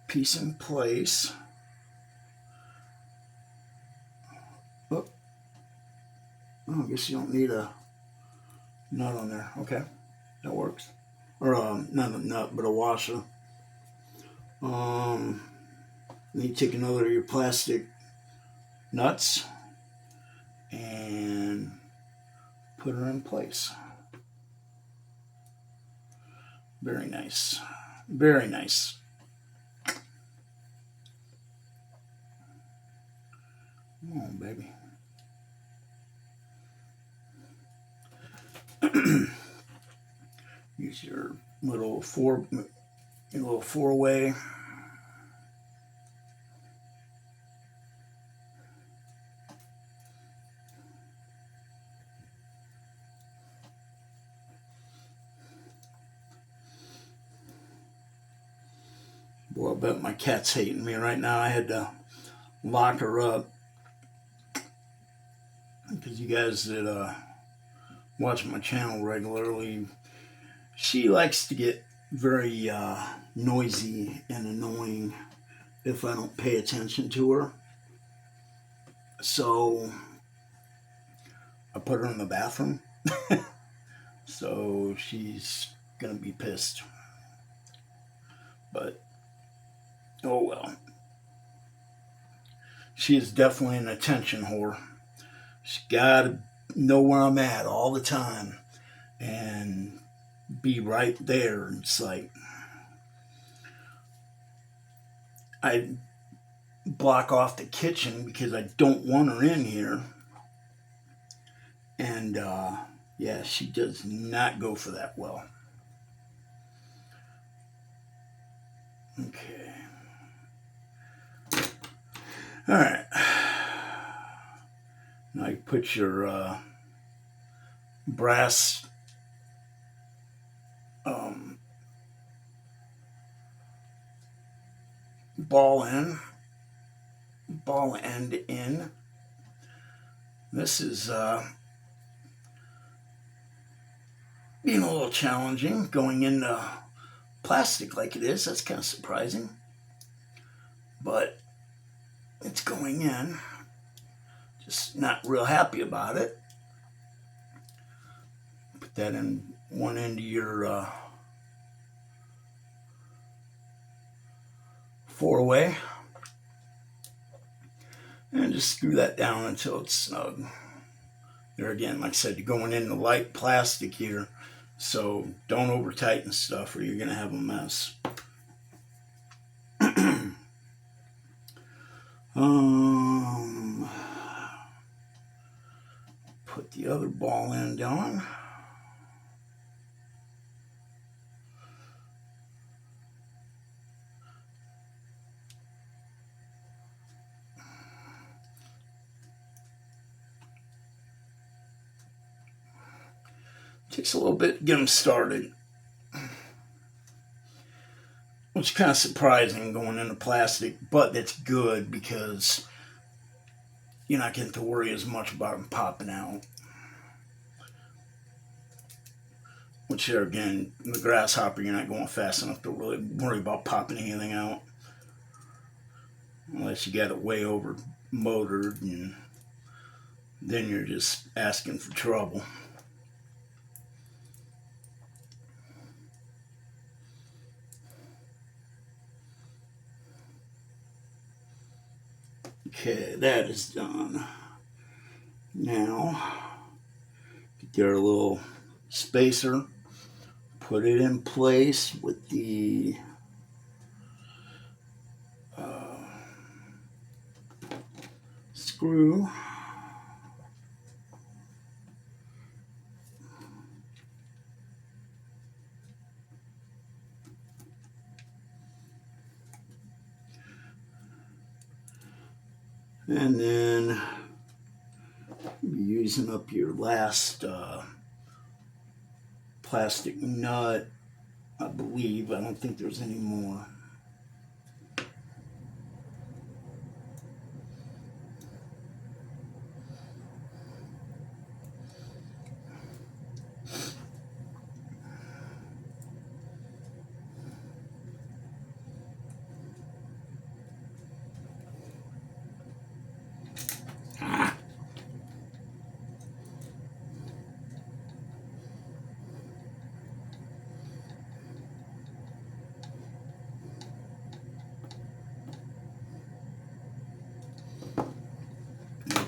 piece in place. Oh, I guess you don't need a nut on there. Okay, that works. Or not a nut, but a washer. Then you take another of your plastic nuts and put her in place. Very nice. Very nice. Come on, baby. Use your little four-way. Boy, I bet my cat's hating me right now. I had to lock her up because you guys that watch my channel regularly, she likes to get very noisy and annoying if I don't pay attention to her. So I put her in the bathroom. So she's gonna be pissed. But oh well. She is definitely an attention whore. She's gotta know where I'm at all the time and be right there. It's like I block off the kitchen because I don't want her in here. And yeah, she does not go for that well. Okay. All right. Now you put your brass ball end in. This is being a little challenging going into plastic like it is. That's kind of surprising, but it's going in. Just not real happy about it. Put that in one end of your 4-way and just screw that down until it's snug. There again, like I said, you're going into light plastic here, so don't over tighten stuff or you're gonna have a mess. Put the other ball end on. Takes a little bit to get them started, which is kind of surprising going into plastic, but that's good because you're not getting to worry as much about them popping out. Which there again, the Grasshopper, you're not going fast enough to really worry about popping anything out. Unless you got it way over motored, and then you're just asking for trouble. Okay, that is done. Now, get your little spacer, put it in place with the screw. And then using up your last plastic nut, I believe. I don't think there's any more.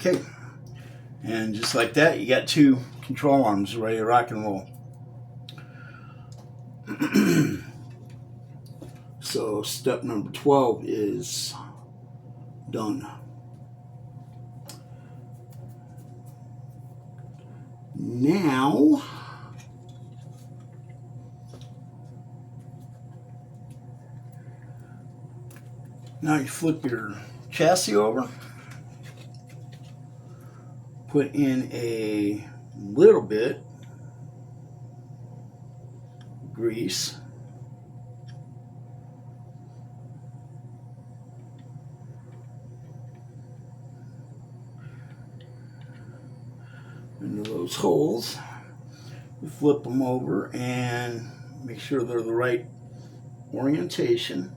Okay, and just like that, you got two control arms ready to rock and roll. So step number 12 is done. Now, you flip your chassis over, put in a little bit grease, into those holes. You flip them over and make sure they're the right orientation.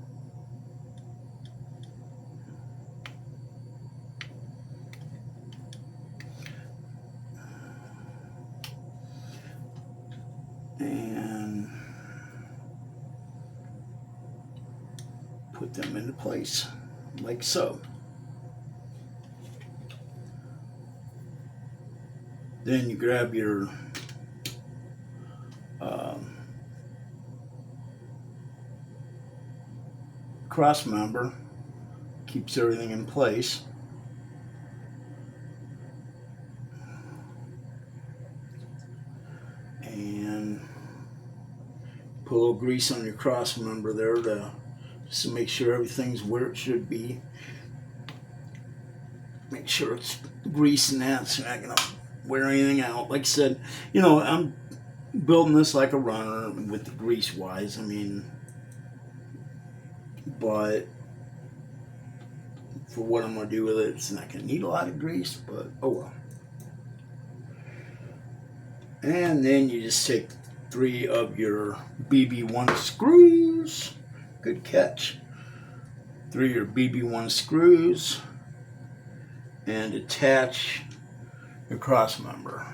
And put them into place like so. Then you grab your cross member, keeps everything in place. And put a little grease on your cross member there just to make sure everything's where it should be. Make sure it's grease and that, so you're not gonna wear anything out. Like I said, I'm building this like a runner with the grease wise. I mean, but for what I'm going to do with it, it's not going to need a lot of grease, but oh well. And then you just take 3 of your BB1 screws. Good catch. 3 of your BB1 screws and attach your cross member.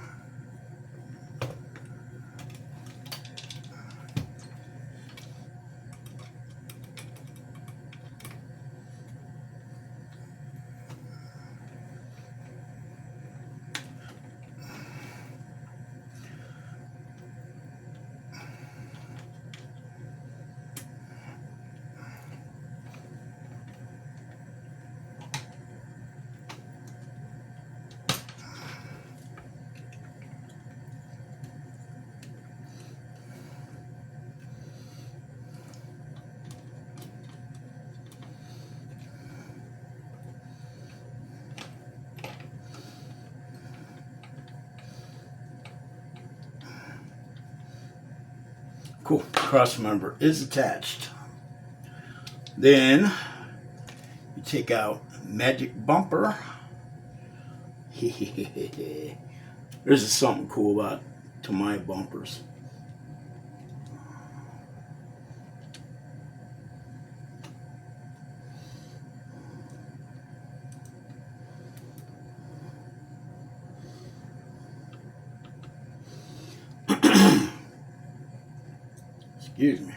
Cool, cross member is attached. Then you take out magic bumper. There's just something cool about Tamiya bumpers. Excuse me.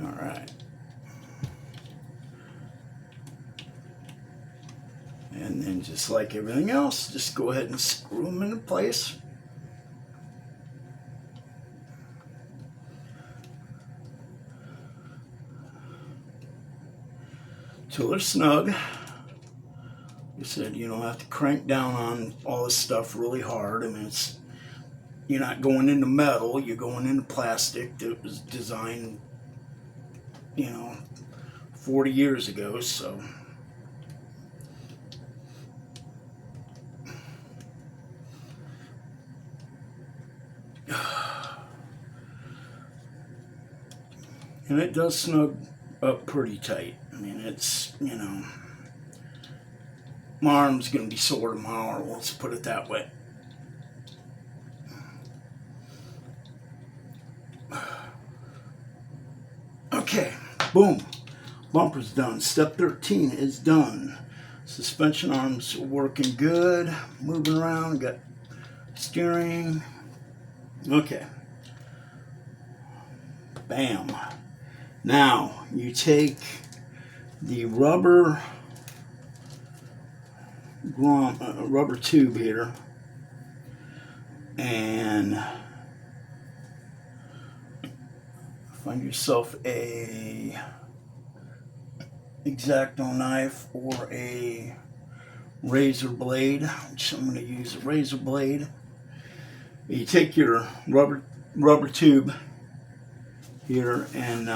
All right. And then just like everything else, just go ahead and screw them into place. till they're snug. You said you don't have to crank down on all this stuff really hard. I mean, you're not going into metal, you're going into plastic that was designed, 40 years ago, so. And it does snug up pretty tight. I mean, it's, my arm's going to be sore tomorrow, let's put it that way. Okay, boom. Bumper's done. Step 13 is done. Suspension arms are working good. Moving around, got steering. Okay. Bam. Now, you take the rubber tube here and find yourself a X-Acto knife or a razor blade, which I'm going to use a razor blade. You take your rubber tube here, and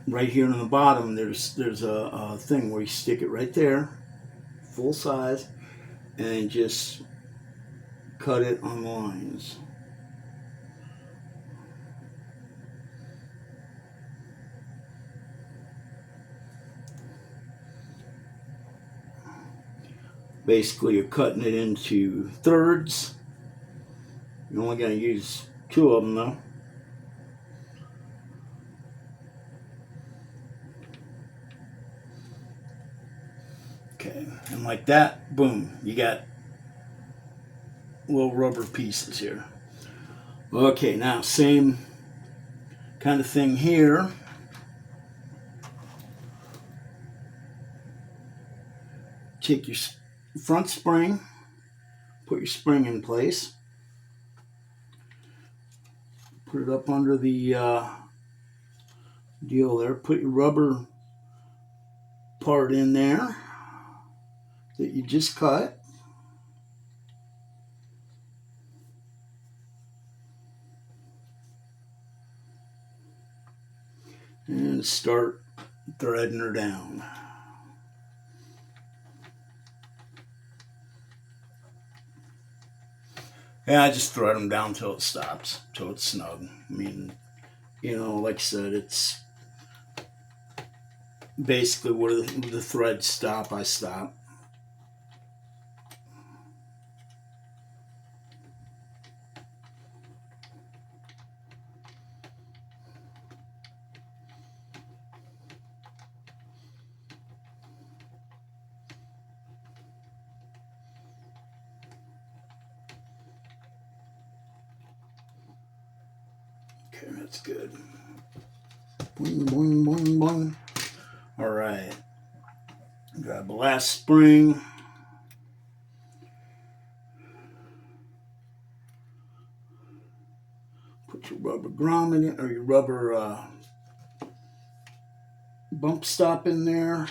right here on the bottom there's a thing where you stick it right there, full size, and just cut it on the lines. Basically, you're cutting it into thirds. You're only going to use 2 of them though. Okay, and like that, boom, you got little rubber pieces here. Okay, now same kind of thing here. Take your front spring, put your spring in place, put it up under the deal there, put your rubber part in there that you just cut. And start threading her down. Yeah, I just thread them down till it stops, till it's snug. I mean, like I said, it's basically where the threads stop, I stop. Okay, that's good. Boing, boing, boing, boing. All right. Grab the last spring. Put your rubber grommet in, or your rubber bump stop in there.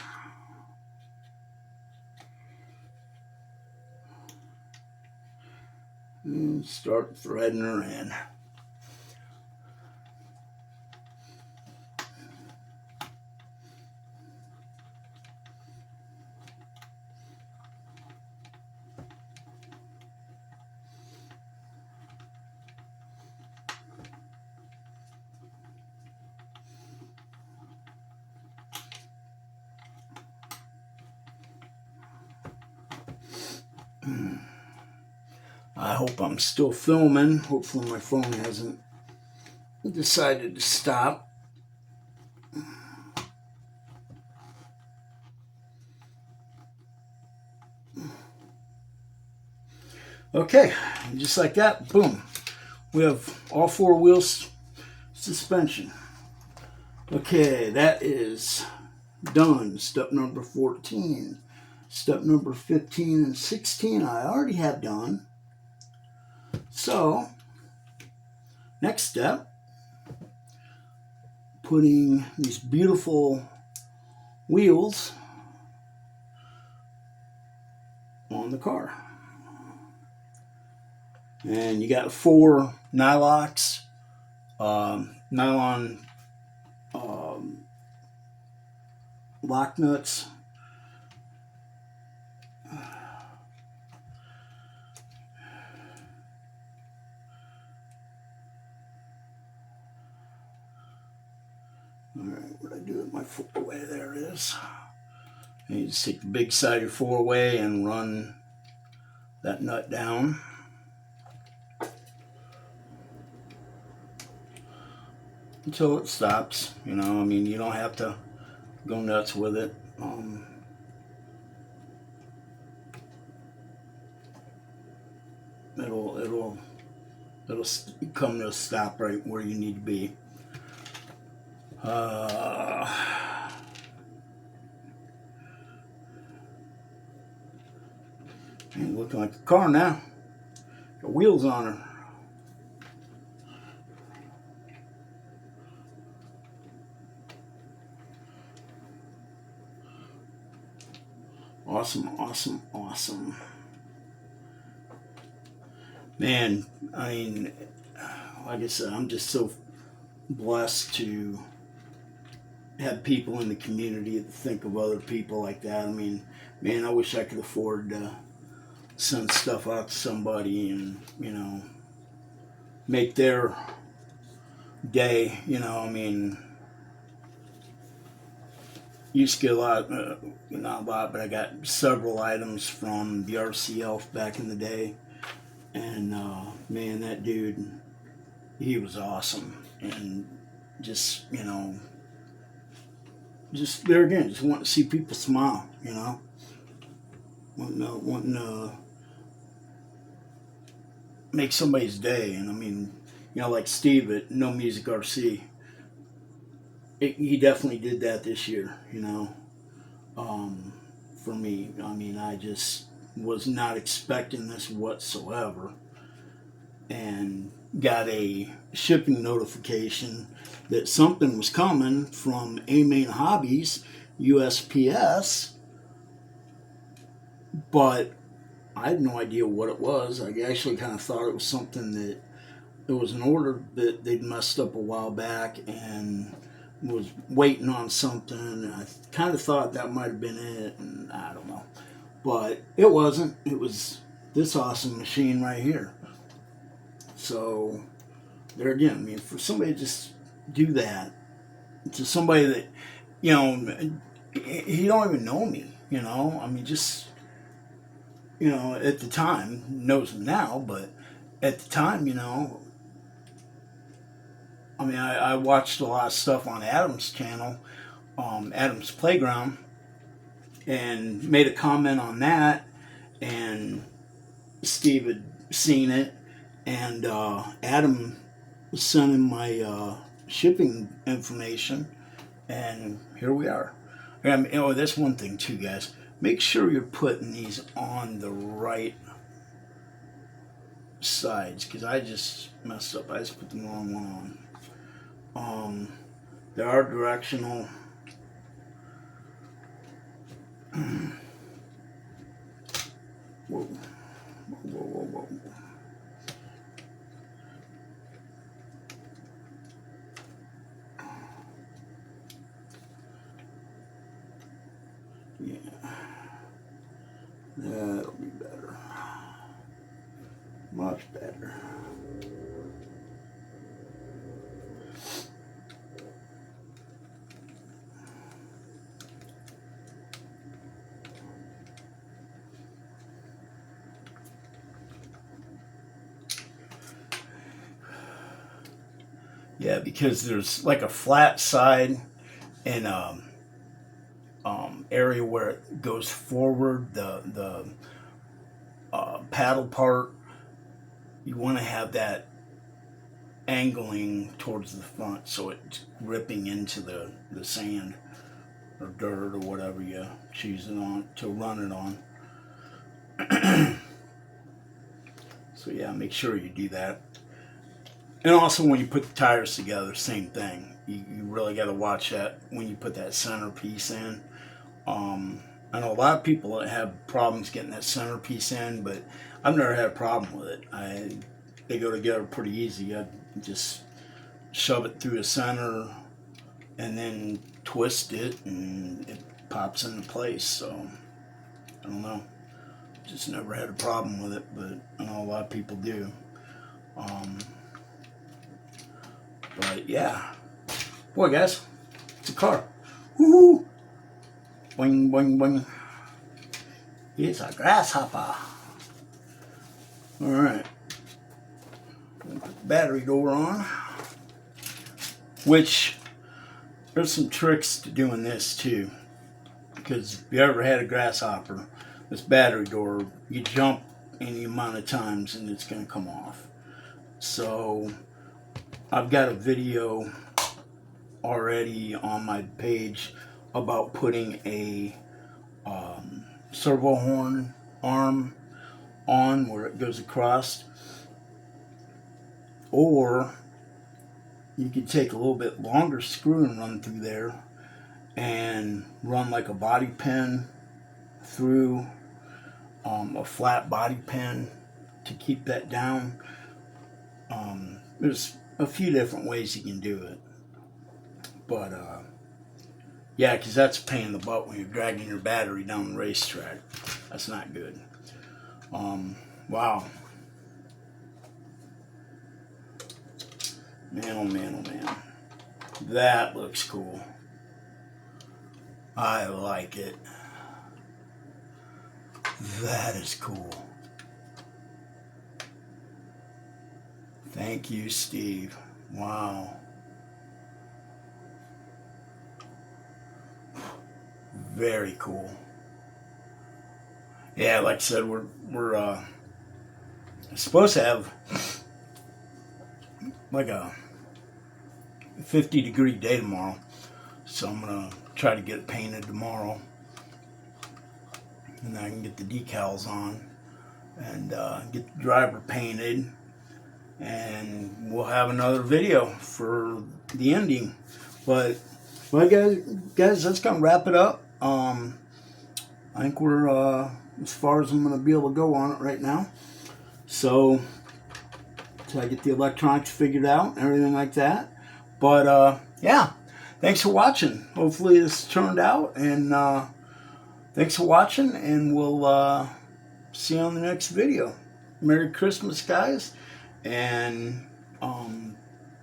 And start threading her in. I hope I'm still filming. Hopefully my phone hasn't decided to stop. Okay, just like that, boom. We have all 4 wheels suspension. Okay, that is done. Step number 14. Step number 15 and 16 I already have done. So, next step, putting these beautiful wheels on the car. And you got 4 nylocks, nylon lock nuts. Alright, what I do with my 4-way? There it is. And you just take the big side of your 4-way and run that nut down. Until it stops. You know, I mean, you don't have to go nuts with it. It'll come to a stop right where you need to be. Ain't looking like a car now. Got wheels on her. Awesome, awesome, awesome. Man, I mean, like I said, I'm just so blessed to have people in the community that think of other people like that. I mean, man, I wish I could afford to send stuff out to somebody and, you know, make their day, you know. I mean, used to get a lot, not a lot, but I got several items from the RCL back in the day. And, man, that dude, he was awesome. And just, you know, just there again, just wanting to see people smile, you know. Wanting to make somebody's day. And I mean, you know, like Steve at No Music RC, he definitely did that this year, you know. For me, I mean, I just was not expecting this whatsoever, and got a shipping notification that something was coming from A-Main Hobbies, USPS, but I had no idea what it was. I actually kind of thought it was something that it was an order that they'd messed up a while back and was waiting on something. I kind of thought that might have been it, and I don't know. But it wasn't. It was this awesome machine right here. So, there again, I mean, for somebody to just do that, to somebody that, you know, he don't even know me, you know? I mean, just, you know, at the time, knows him now, but at the time, you know, I mean, I watched a lot of stuff on Adam's channel, Adam's Playground, and made a comment on that, and Steve had seen it, and Adam sent him my shipping information, and here we are. I mean, you know, that's one thing too, guys. Make sure you're putting these on the right sides, because I just messed up. I just put the wrong one on. They are directional. Whoa. Whoa. Yeah. That'll be better. Much better. Yeah, because there's like a flat side and area where it goes forward, the paddle part. You want to have that angling towards the front so it's ripping into the sand or dirt or whatever you choose it on to run it on. So yeah, make sure you do that. And also when you put the tires together, same thing. You really got to watch that when you put that center piece in. I know a lot of people that have problems getting that centerpiece in, but I've never had a problem with it. They go together pretty easy. I just shove it through the center and then twist it, and it pops into place. So I don't know. Just never had a problem with it, but I know a lot of people do. But yeah, boy, guys, it's a car. Woohoo! Boing, boing, boing. It's a grasshopper. All right. Put the battery door on. Which there's some tricks to doing this too, because if you ever had a grasshopper, this battery door, you jump any amount of times and it's going to come off. So I've got a video already on my page about putting a servo horn arm on where it goes across, or you could take a little bit longer screw and run through there and run like a bobby pin through, a flat bobby pin to keep that down. There's a few different ways you can do it, but yeah, because that's a pain in the butt when you're dragging your battery down the racetrack. That's not good. Wow. Man, oh man, oh man. That looks cool. I like it. That is cool. Thank you, Steve. Wow. Very cool. Yeah, like I said, we're supposed to have like a 50-degree day tomorrow, so I'm gonna try to get it painted tomorrow, and then I can get the decals on and get the driver painted, and we'll have another video for the ending. But well, guys, that's gonna wrap it up. I think we're as far as I'm gonna be able to go on it right now. So till I get the electronics figured out and everything like that. But yeah, thanks for watching. Hopefully this turned out, and thanks for watching, and we'll see you on the next video. Merry Christmas, guys, and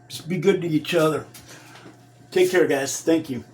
just be good to each other. Take care, guys. Thank you.